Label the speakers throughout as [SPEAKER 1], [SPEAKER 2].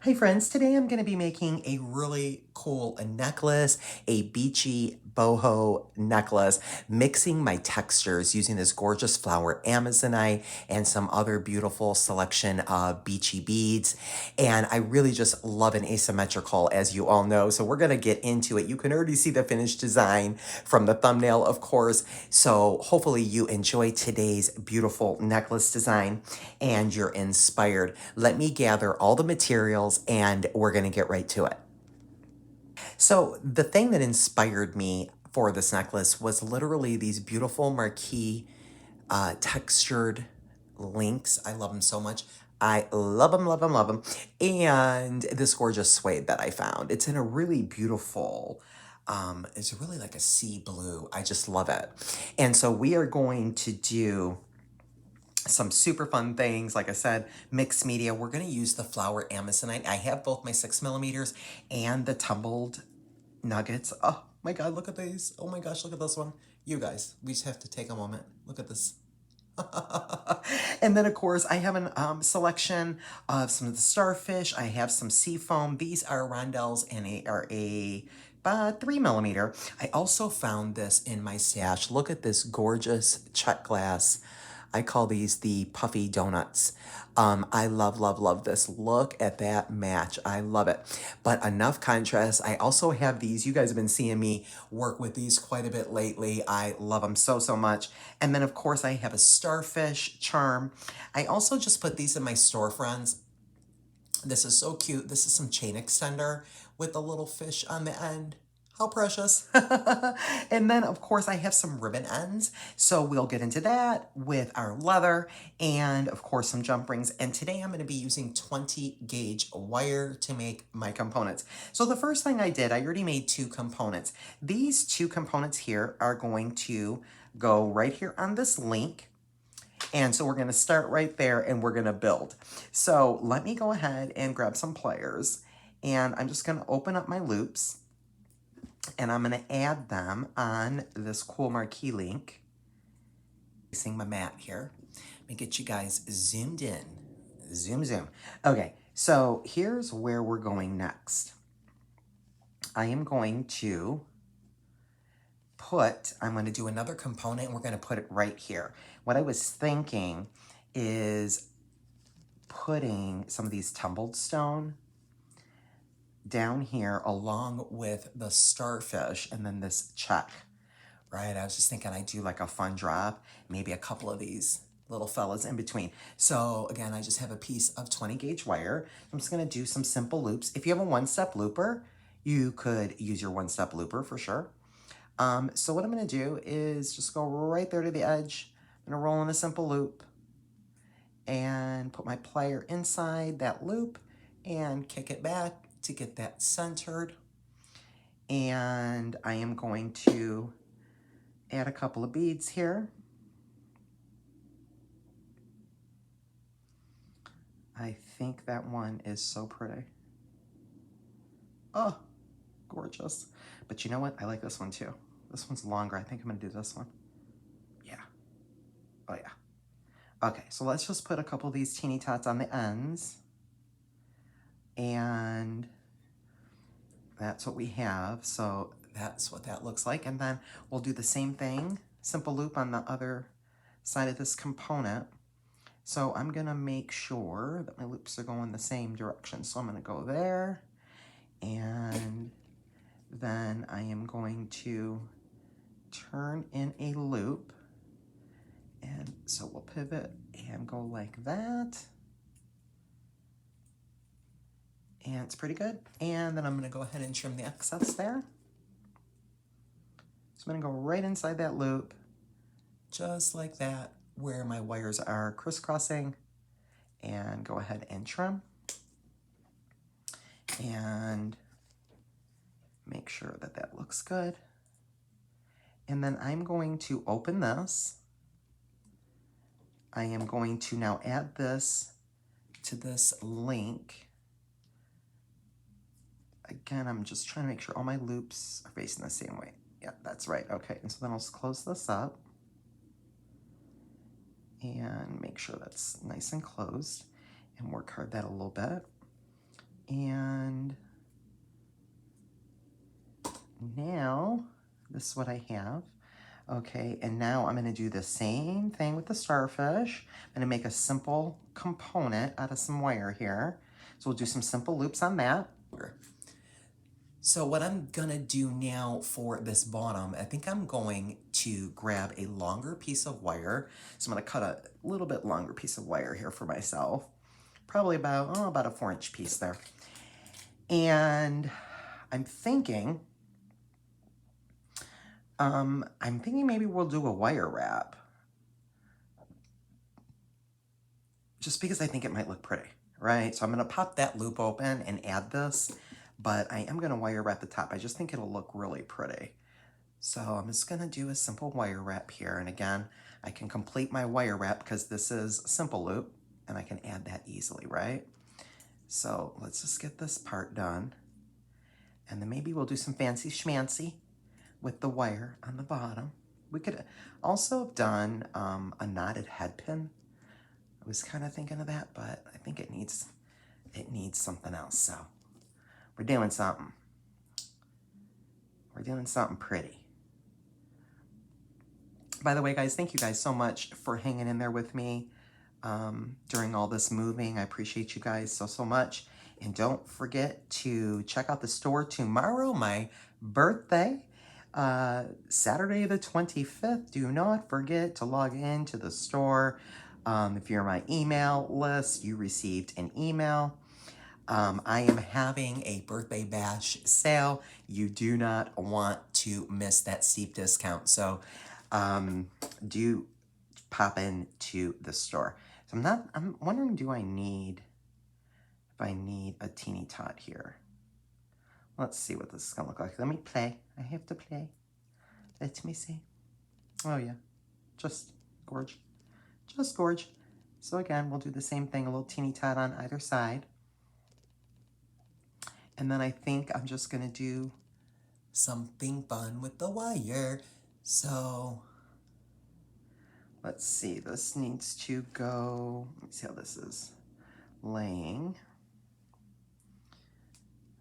[SPEAKER 1] Hi friends, today I'm going to be making a really cool necklace, a beachy boho necklace, mixing my textures using this gorgeous flower amazonite and some other beautiful selection of beachy beads. And I really just love an asymmetrical, as you all know. So we're going to get into it. You can already see the finished design from the thumbnail, of course. So hopefully you enjoy today's beautiful necklace design and you're inspired. Let me gather all the materials and we're going to get right to it. So the thing that inspired me for this necklace was literally these beautiful marquee textured links. I love them so much. I love them, love them, love them. And this gorgeous suede that I found. It's in a really beautiful, it's really like a sea blue. I just love it. And so we are going to do some super fun things. Like I said, mixed media. We're going to use the flower amazonite. I have both my 6mm and the tumbled nuggets. Oh my God, look at these. Oh my gosh, look at this one. You guys, we just have to take a moment. Look at this. And then of course I have a selection of some of the starfish. I have some sea foam. These are rondelles and are a 3mm. I also found this in my stash. Look at this gorgeous check glass. I call these the puffy donuts. I love, love, love this. Look at that match. I love it. But enough contrast. I also have these. You guys have been seeing me work with these quite a bit lately. I love them so, so much. And then, of course, I have a starfish charm. I also just put these in my store, friends. This is so cute. This is some chain extender with a little fish on the end. How precious. And then, of course, I have some ribbon ends. So we'll get into that with our leather and, of course, some jump rings. And today I'm going to be using 20 gauge wire to make my components. So the first thing I did, I already made 2 components. These 2 components here are going to go right here on this link. And so we're going to start right there and we're going to build. So let me go ahead and grab some pliers. And I'm just going to open up my loops. And I'm going to add them on this cool marquee link. Placing my mat here. Let me get you guys zoomed in. Zoom, zoom. Okay, so here's where we're going next. I am going to I'm going to do another component and we're going to put it right here. What I was thinking is putting some of these tumbled stone down here along with the starfish and then this check, right? I was just thinking I'd do like a fun drop, maybe a couple of these little fellas in between. So again, I just have a piece of 20 gauge wire. I'm just gonna do some simple loops. If you have a one-step looper, you could use your one-step looper for sure. So what I'm gonna do is just go right there to the edge. I'm gonna roll in a simple loop and put my plier inside that loop and kick it back to get that centered. And I am going to add a couple of beads here. I think that one is so pretty. Oh, gorgeous. But you know what? I like this one too. This one's longer. I think I'm gonna do this one. Yeah. Oh yeah. Okay, so let's just put a couple of these teeny tots on the ends. And that's what we have. So that's what that looks like. And then we'll do the same thing, simple loop on the other side of this component. So I'm gonna make sure that my loops are going the same direction. So I'm gonna go there, and then I am going to turn in a loop. And so we'll pivot and go like that. And it's pretty good. And then I'm gonna go ahead and trim the excess there. So I'm gonna go right inside that loop, just like that, where my wires are crisscrossing, and go ahead and trim. And make sure that that looks good. And then I'm going to open this. I am going to now add this to this link. Again, I'm just trying to make sure all my loops are facing the same way. Yeah, that's right. Okay, and so then I'll just close this up and make sure that's nice and closed and work hard that a little bit. And now, this is what I have. Okay, and now I'm going to do the same thing with the starfish. I'm going to make a simple component out of some wire here. So we'll do some simple loops on that. So what I'm going to do now for this bottom, I think I'm going to grab a longer piece of wire. So I'm going to cut a little bit longer piece of wire here for myself. Probably about a 4-inch piece there. And I'm thinking maybe we'll do a wire wrap. Just because I think it might look pretty, right? So I'm gonna pop that loop open and add this, but I am gonna wire wrap the top. I just think it'll look really pretty. So I'm just gonna do a simple wire wrap here. And again, I can complete my wire wrap because this is a simple loop and I can add that easily, right? So let's just get this part done. And then maybe we'll do some fancy schmancy with the wire on the bottom. We could also have done a knotted head pin. I was kind of thinking of that, but I think it needs something else. So we're doing something. We're doing something pretty. By the way, guys, thank you guys so much for hanging in there with me during all this moving. I appreciate you guys so much. And don't forget to check out the store tomorrow, my birthday, Saturday the 25th. Do not forget to log into the store. If you're on my email list, you received an email. I am having a birthday bash sale. You do not want to miss that steep discount. So do pop into the store. So I'm wondering, if I need a teeny tot here. Let's see what this is gonna look like. Let me play. I have to play. Let me see. Oh yeah, just gorge. Just gorge. So again, we'll do the same thing, a little teeny tot on either side. And then I think I'm just gonna do something fun with the wire. So let's see, this needs to go, let me see how this is laying.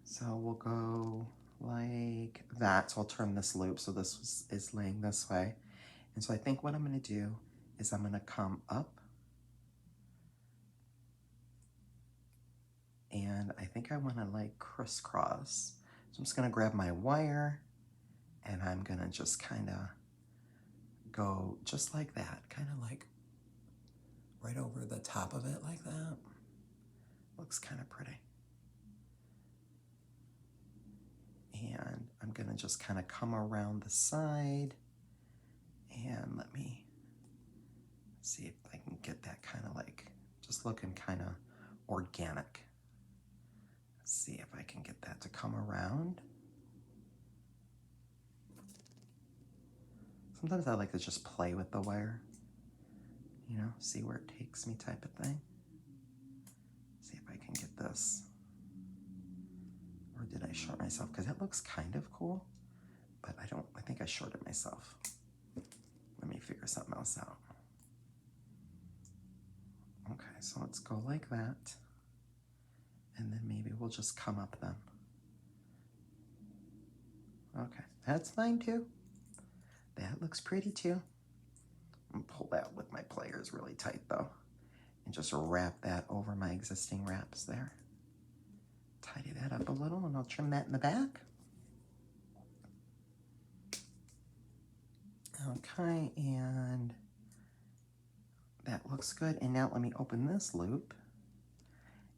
[SPEAKER 1] So we'll go like that. So I'll turn this loop so this is laying this way. And so I think what I'm gonna do is I'm gonna come up, and I think I wanna like crisscross. So I'm just gonna grab my wire and I'm gonna just kinda go just like that, kinda like right over the top of it like that. Looks kinda pretty. And I'm gonna just kinda come around the side, and let me see if I can get that kind of like, just looking kind of organic. Let's see if I can get that to come around. Sometimes I like to just play with the wire, you know, see where it takes me type of thing. See if I can get this. Or did I short myself? Because it looks kind of cool, but I think I shorted myself. Let me figure something else out. Okay, so let's go like that. And then maybe we'll just come up then. Okay, that's fine too. That looks pretty too. I'm gonna pull that with my pliers really tight though, and just wrap that over my existing wraps there. Tidy that up a little, and I'll trim that in the back. Okay, and that looks good. And now let me open this loop,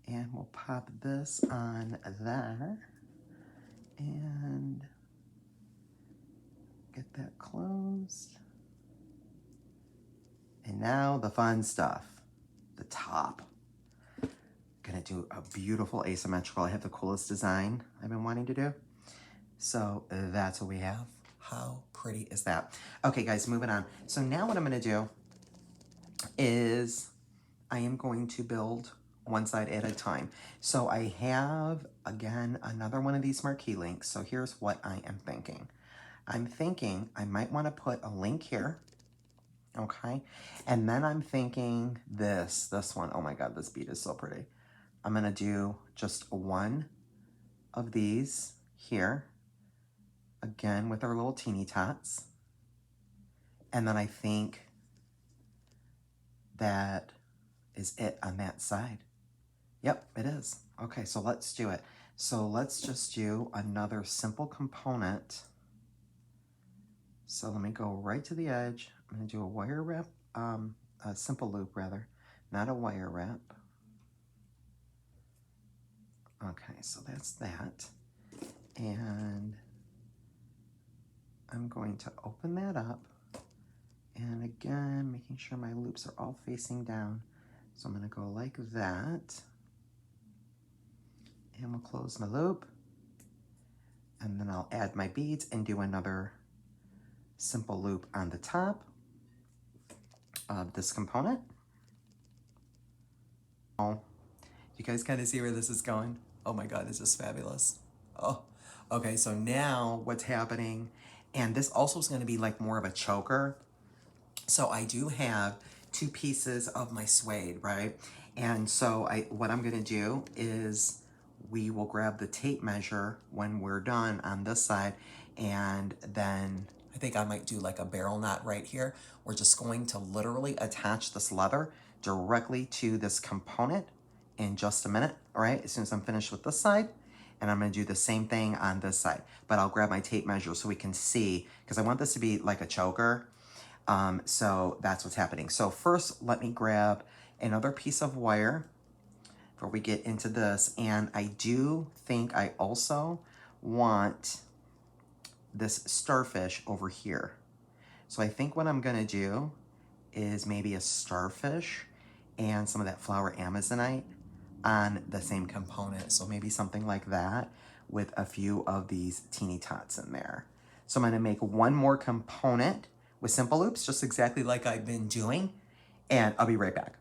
[SPEAKER 1] and we'll pop this on there, and get that closed. And now the fun stuff, the top. Gonna do a beautiful asymmetrical. I have the coolest design I've been wanting to do. So that's what we have. How pretty is that? Okay guys, moving on. So now what I'm gonna do is I am going to build one side at a time. So I have, again, another one of these marquee links. So here's what I am thinking. I'm thinking I might want to put a link here, okay? And then I'm thinking this one. Oh my God, this bead is so pretty. I'm gonna do just one of these here, again with our little teeny tots. And then I think that is it on that side. Yep, it is. Okay, so let's do it. So let's just do another simple component. So let me go right to the edge. I'm gonna do a wire wrap, a simple loop rather, not a wire wrap. Okay, so that's that. And I'm going to open that up. And again, making sure my loops are all facing down. So I'm gonna go like that. And we'll close my loop. And then I'll add my beads and do another simple loop on the top of this component. Oh, you guys kind of see where this is going? Oh my God, this is fabulous. Oh, okay, so now what's happening, and this also is gonna be like more of a choker. So I do have 2 pieces of my suede, right? And so what I'm gonna do is we will grab the tape measure when we're done on this side, and then I think I might do like a barrel knot right here. We're just going to literally attach this leather directly to this component in just a minute, all right? As soon as I'm finished with this side, and I'm gonna do the same thing on this side, but I'll grab my tape measure so we can see, because I want this to be like a choker. So that's what's happening. So first, let me grab another piece of wire before we get into this. And I do think I also want this starfish over here. So I think what I'm gonna do is maybe a starfish and some of that flower amazonite on the same component. So maybe something like that with a few of these teeny tots in there. So I'm gonna make one more component with simple loops, just exactly like I've been doing, and I'll be right back.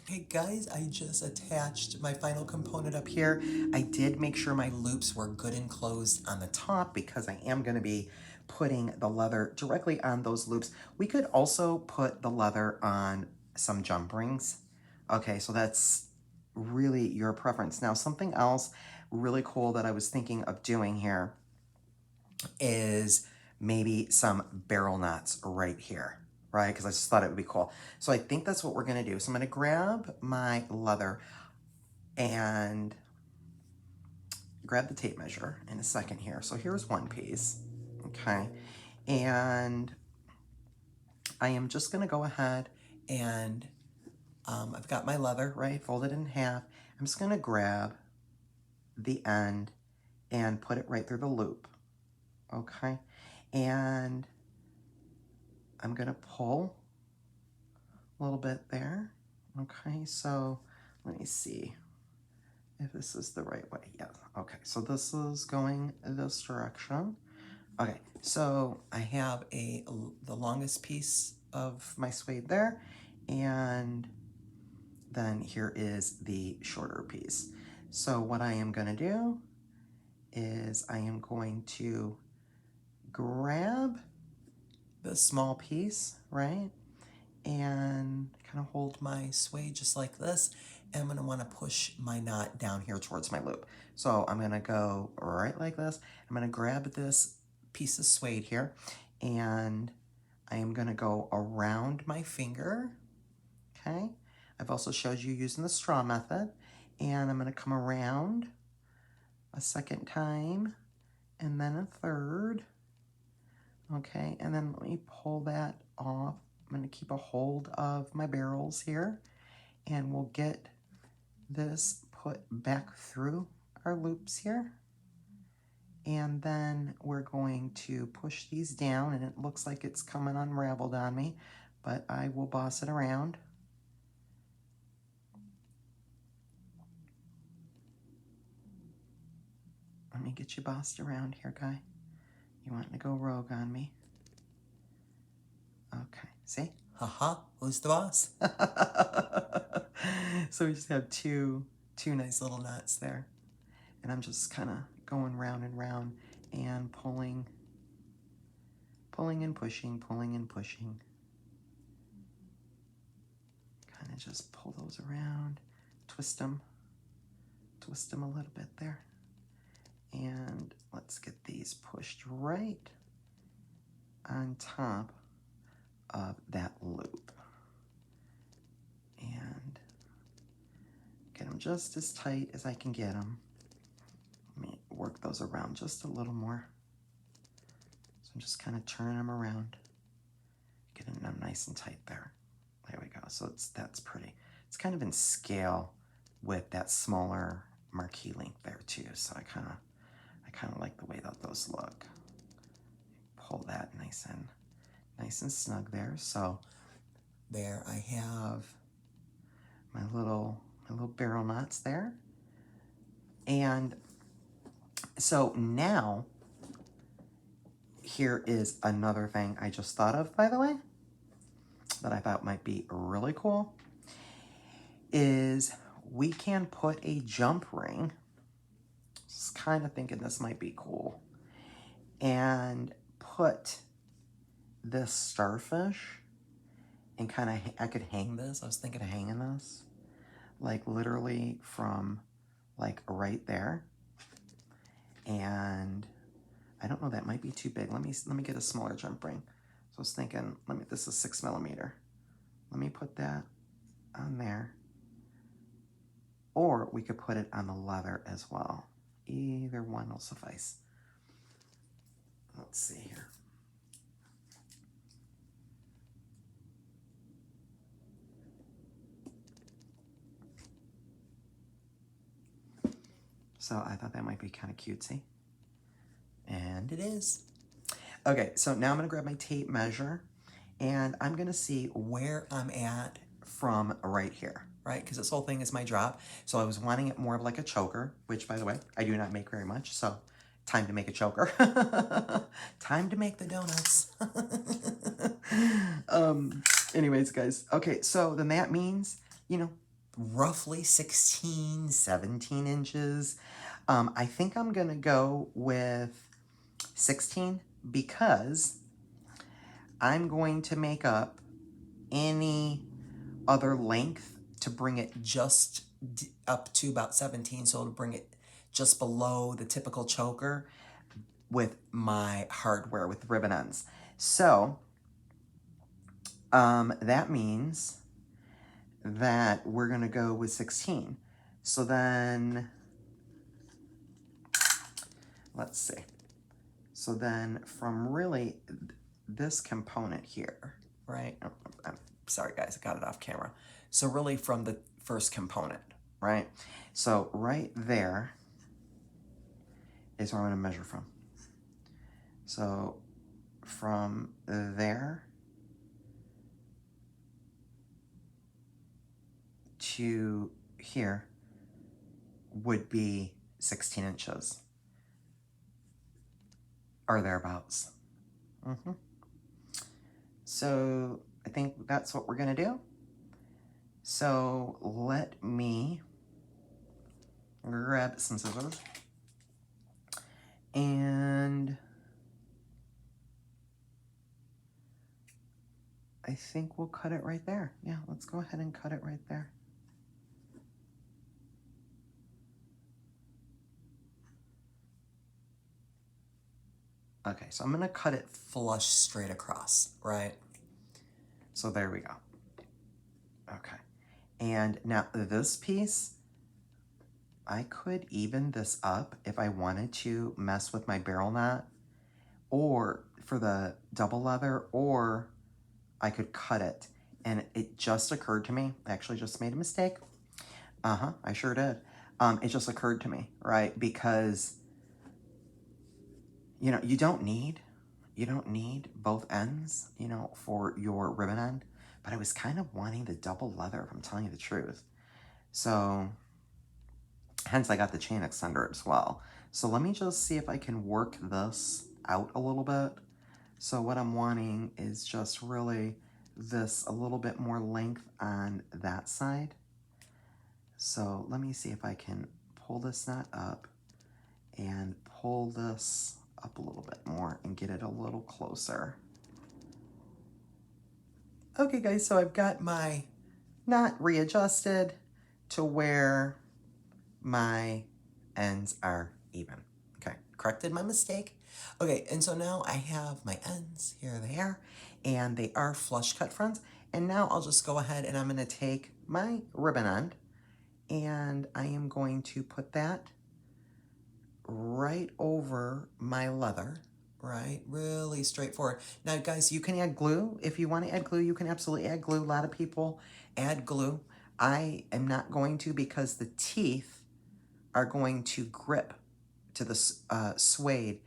[SPEAKER 1] Hey guys, I just attached my final component up here. I did make sure my loops were good and closed on the top because I am gonna be putting the leather directly on those loops. We could also put the leather on some jump rings. Okay, so that's really your preference. Now, something else really cool that I was thinking of doing here is maybe some barrel knots right here, right? Because I just thought it would be cool. So I think that's what we're gonna do. So I'm gonna grab my leather and grab the tape measure in a second here. So here's one piece, okay? And I am just gonna go ahead and I've got my leather, right, folded in half. I'm just gonna grab the end and put it right through the loop, okay? And I'm gonna pull a little bit there, okay? So let me see if this is the right way. Yeah, okay, so this is going this direction. Okay, so I have the longest piece of my suede there, and then here is the shorter piece. So what I am gonna do is I am going to grab the small piece, right? And kind of hold my suede just like this. And I'm gonna wanna push my knot down here towards my loop. So I'm gonna go right like this. I'm gonna grab this piece of suede here, and I am gonna go around my finger, okay? I've also showed you using the straw method, and I'm gonna come around a second time, and then a third, okay? And then let me pull that off. I'm gonna keep a hold of my barrels here, and we'll get this put back through our loops here. And then we're going to push these down, and it looks like it's coming unraveled on me, but I will boss it around. Let me get you bossed around here, guy. You wanting to go rogue on me? Okay, see? Haha, who's the boss? So we just have two nice little knots there. And I'm just kind of going round and round and pulling and pushing, pulling and pushing. Kind of just pull those around, twist them. twist them a little bit there. And let's get these pushed right on top of that loop. And get them just as tight as I can get them. Let me work those around just a little more. So I'm just kind of turning them around, getting them nice and tight there. There we go. So that's pretty. It's kind of in scale with that smaller marquee length there too. So I kind of like the way that those look. Pull that nice and snug there. So there I have my little barrel knots there. And so now here is another thing I just thought of, by the way, that I thought might be really cool, is we can put a jump ring. Just kind of thinking this might be cool. And put this starfish and kind of, I could hang this. I was thinking of hanging this, like literally from like right there. And I don't know, that might be too big. Let me get a smaller jump ring. So I was thinking, this is 6mm. Let me put that on there. Or we could put it on the leather as well. Either one will suffice. Let's see here. So I thought that might be kind of cutesy. And it is. Okay, so now I'm gonna grab my tape measure and I'm gonna see where I'm at from right here, right? Because this whole thing is my drop. So I was wanting it more of like a choker, which by the way, I do not make very much. So time to make a choker. Time to make the donuts. Anyways, guys. Okay, so then that means, roughly 16, 17 inches. I think I'm gonna go with 16 because I'm going to make up any other length to bring it just up to about 17, so to bring it just below the typical choker with my hardware with ribbon ends. So that means that we're gonna go with 16. So then, let's see. So then from really this component here, right? Oh, I'm sorry guys, I got it off camera. So really from the first component, right? So right there is where I'm gonna measure from. So from there to here would be 16 inches. Or thereabouts. So I think that's what we're gonna do. So let me grab some scissors and I think we'll cut it right there. Yeah, let's go ahead and cut it right there. Okay, so I'm gonna cut it flush straight across, right? So there we go. Okay, and now this piece, I could even this up if I wanted to mess with my barrel knot, or for the double leather, or I could cut it. And it just occurred to me, I actually just made a mistake. I sure did. It just occurred to me, right? Because you don't need both ends, for your ribbon end, but I was kind of wanting the double leather, if I'm telling you the truth. So hence I got the chain extender as well. So let me just see if I can work this out a little bit. So what I'm wanting is just really this a little bit more length on that side. So let me see if I can pull this knot up and pull this up a little bit more and get it a little closer. Okay guys, so I've got my knot readjusted to where my ends are even. Okay, corrected my mistake. Okay, and so now I have my ends, here they are, and they are flush cut, friends. And now I'll just go ahead and I'm gonna take my ribbon end and I am going to put that right over my leather, right? Really straightforward. Now, guys, you can add glue. If you want to add glue, you can absolutely add glue. A lot of people add glue. I am not going to because the teeth are going to grip to the suede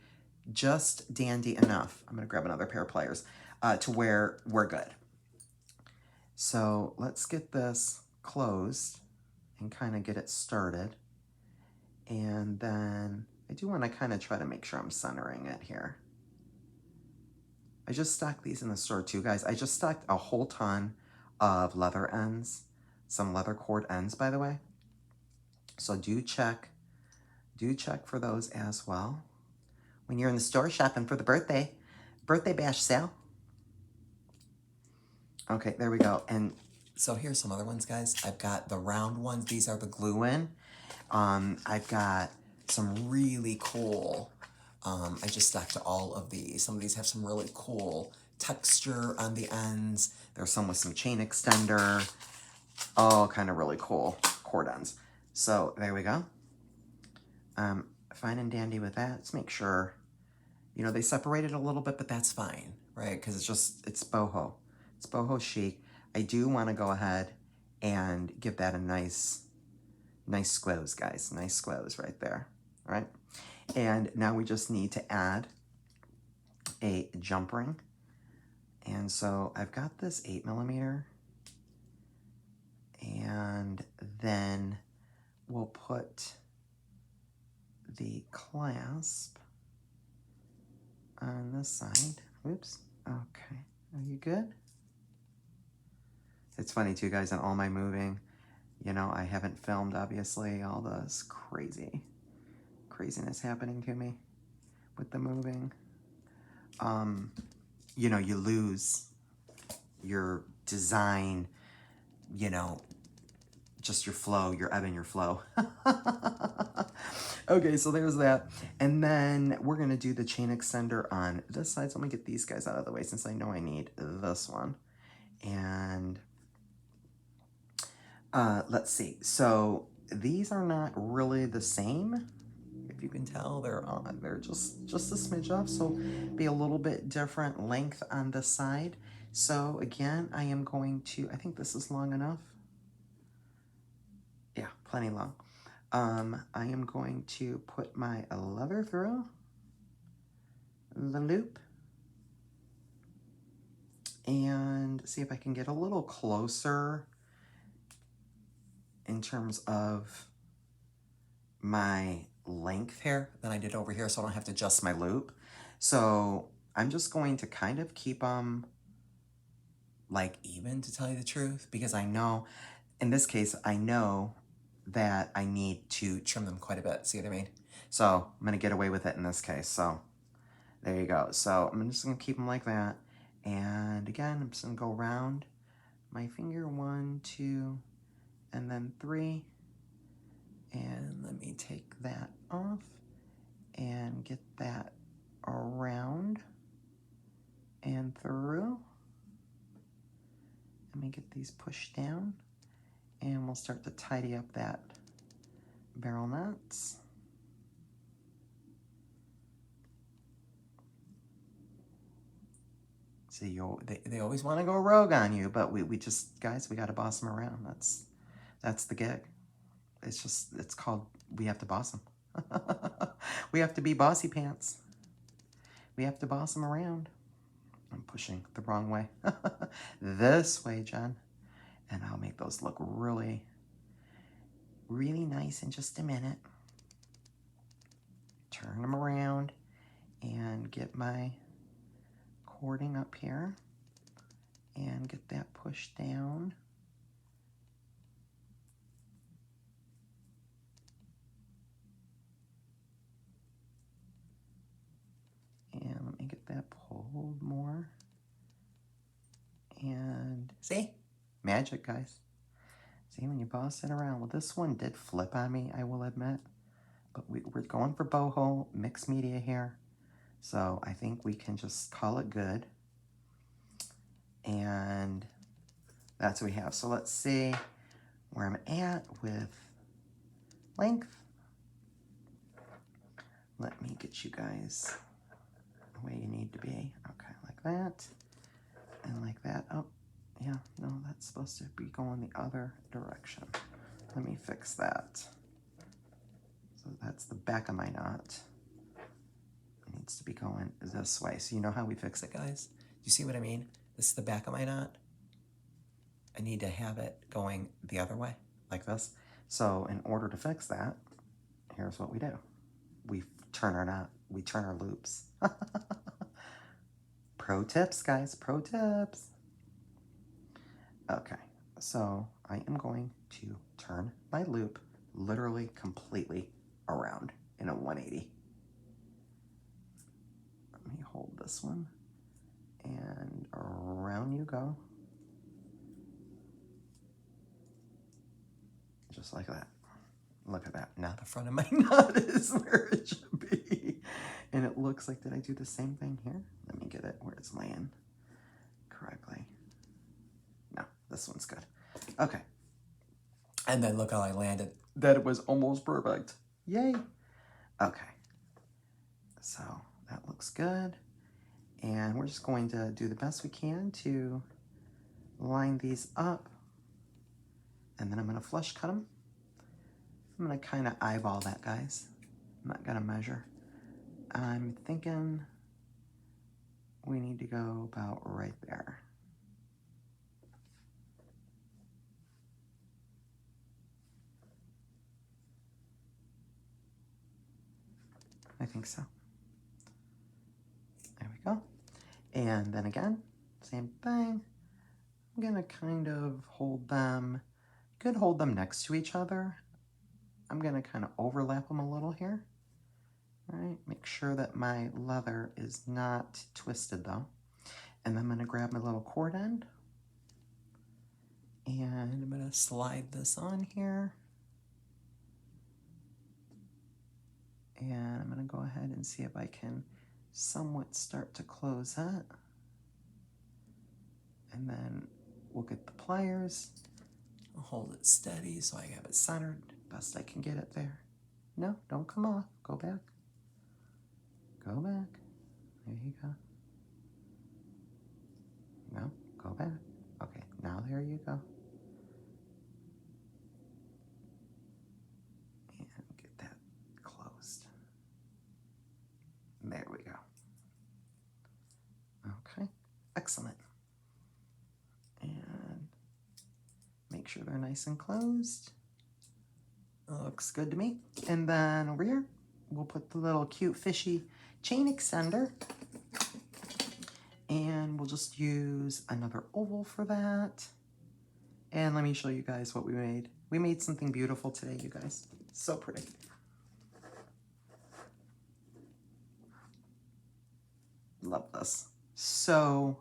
[SPEAKER 1] just dandy enough. I'm going to grab another pair of pliers to where we're good. So let's get this closed and kind of get it started. And then I do want to kind of try to make sure I'm centering it here. I just stocked these in the store too, guys. I just stocked a whole ton of leather ends, some leather cord ends, by the way. So do check for those as well. When you're in the store shopping for the birthday bash sale. Okay, there we go. And so here's some other ones, guys. I've got the round ones. These are the glue-in. I've got some really cool, I just stacked all of these. Some of these have some really cool texture on the ends. There's some with some chain extender. All kind of really cool cord ends. So there we go. Fine and dandy with that. Let's make sure, you know, they separated a little bit, but that's fine, right? Because it's boho. It's boho chic. I do want to go ahead and give that a nice squoze, guys. Nice squoze right there, all right? And now we just need to add a jump ring. And so I've got this 8mm. And then we'll put the clasp on this side. Oops. Okay. Are you good? It's funny too, guys, in all my moving, you know, I haven't filmed, obviously, all this craziness happening to me with the moving. You know, you lose your design, you know, just your flow, your ebb and your flow. Okay, so there's that. And then we're gonna do the chain extender on this side. So I'm gonna get these guys out of the way since I know I need this one. And let's see. So these are not really the same. If you can tell, they're just a smidge off. So be a little bit different length on this side. So again, I am going to, I think this is long enough. Yeah, plenty long. I am going to put my leather through the loop and see if I can get a little closer in terms of my length here than I did over here, so I don't have to adjust my loop. So I'm just going to kind of keep them like even, to tell you the truth, because I know, in this case, I know that I need to trim them quite a bit. See what I mean? So I'm gonna get away with it in this case. So there you go. So I'm just gonna keep them like that. And again, I'm just gonna go around my finger, 1, 2, and then 3. And let me take that off and get that around and through. Let me get these pushed down and we'll start to tidy up that barrel knots. See, they always want to go rogue on you, but we just, guys, we got to boss them around. That's the gig. It's called, we have to boss them. We have to be bossy pants. We have to boss them around. I'm pushing the wrong way. This way, Jen. And I'll make those look really, really nice in just a minute. Turn them around and get my cording up here and get that pushed down. And let me get that pulled more. And see? Magic, guys. See, when you boss it around. Well, this one did flip on me, I will admit. But we're going for boho, mixed media here. So I think we can just call it good. And that's what we have. So let's see where I'm at with length. Let me get you guys the way you need to be. Okay, like that. And like that. Oh, yeah, no, that's supposed to be going the other direction. Let me fix that. So that's the back of my knot. It needs to be going this way. So you know how we fix it, guys? You see what I mean? This is the back of my knot. I need to have it going the other way, like this. So in order to fix that, here's what we do. We turn our knot. We turn our loops. Pro tips, guys. Pro tips. Okay, so I am going to turn my loop literally completely around in a 180. Let me hold this one, and around you go. Just like that. Look at that. Now the front of my knot is where it should be. And it looks like, did I do the same thing here? Let me get it where it's laying correctly. No, this one's good. Okay. And then look how I landed. That was almost perfect. Yay. Okay. So that looks good. And we're just going to do the best we can to line these up. And then I'm going to flush cut them. I'm going to kind of eyeball that, guys. I'm not going to measure. I'm thinking we need to go about right there. I think so. There we go. And then again, same thing. I'm going to kind of hold them, could hold them next to each other. I'm going to kind of overlap them a little here. All right, make sure that my leather is not twisted though. And then I'm going to grab my little cord end. And I'm going to slide this on here. And I'm going to go ahead and see if I can somewhat start to close that. And then we'll get the pliers. I'll hold it steady so I have it centered. Best I can get it there. No, don't come off. Go back. Go back. There you go. No, go back. Okay, now there you go. And get that closed. There we go. Okay, excellent. And make sure they're nice and closed. Looks good to me. And then over here, we'll put the little cute fishy chain extender. And we'll just use another oval for that. And let me show you guys what we made. We made something beautiful today, you guys. So pretty. Love this. So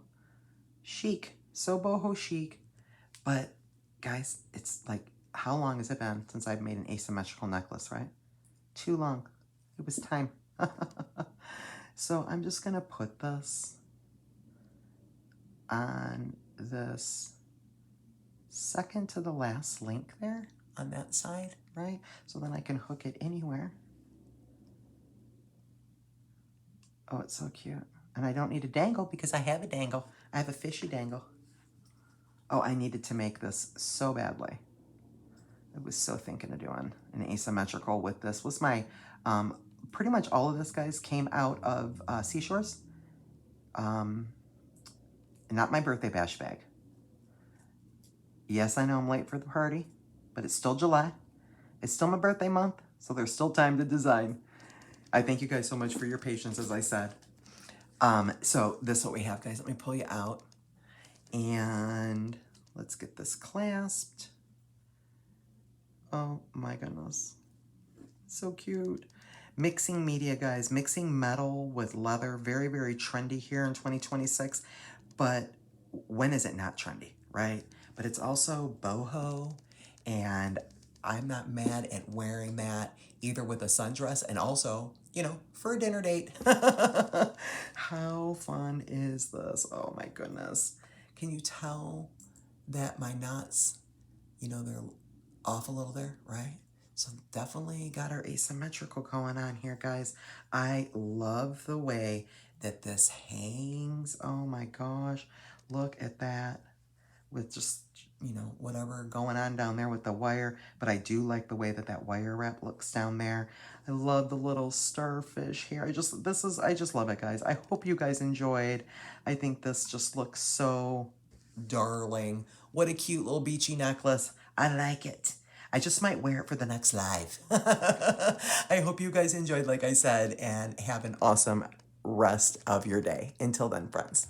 [SPEAKER 1] chic, so boho chic. But guys, it's like, how long has it been since I've made an asymmetrical necklace, right? Too long. It was time. So I'm just gonna put this on this second to the last link there on that side, right? So then I can hook it anywhere. Oh, it's so cute. And I don't need a dangle because I have a dangle. I have a fishy dangle. Oh, I needed to make this so badly. I was so thinking of doing an asymmetrical with this. Was my, pretty much all of this, guys, came out of Seashores. Not my birthday bash bag. Yes, I know I'm late for the party, but it's still July. It's still my birthday month, so there's still time to design. I thank you guys so much for your patience, as I said. So this is what we have, guys. Let me pull you out. And let's get this clasped. Oh my goodness. So cute. Mixing media, guys. Mixing metal with leather. Very, very trendy here in 2026. But when is it not trendy, right? But it's also boho. And I'm not mad at wearing that either with a sundress and also, you know, for a dinner date. How fun is this? Oh my goodness. Can you tell that my knots, you know, they're off a little there, right? So definitely got our asymmetrical going on here, guys. I love the way that this hangs. Oh my gosh. Look at that with just, you know, whatever going on down there with the wire. But I do like the way that that wire wrap looks down there. I love the little starfish here. I just love it, guys. I hope you guys enjoyed. I think this just looks so darling. What a cute little beachy necklace. I like it. I just might wear it for the next live. I hope you guys enjoyed, like I said, and have an awesome rest of your day. Until then, friends.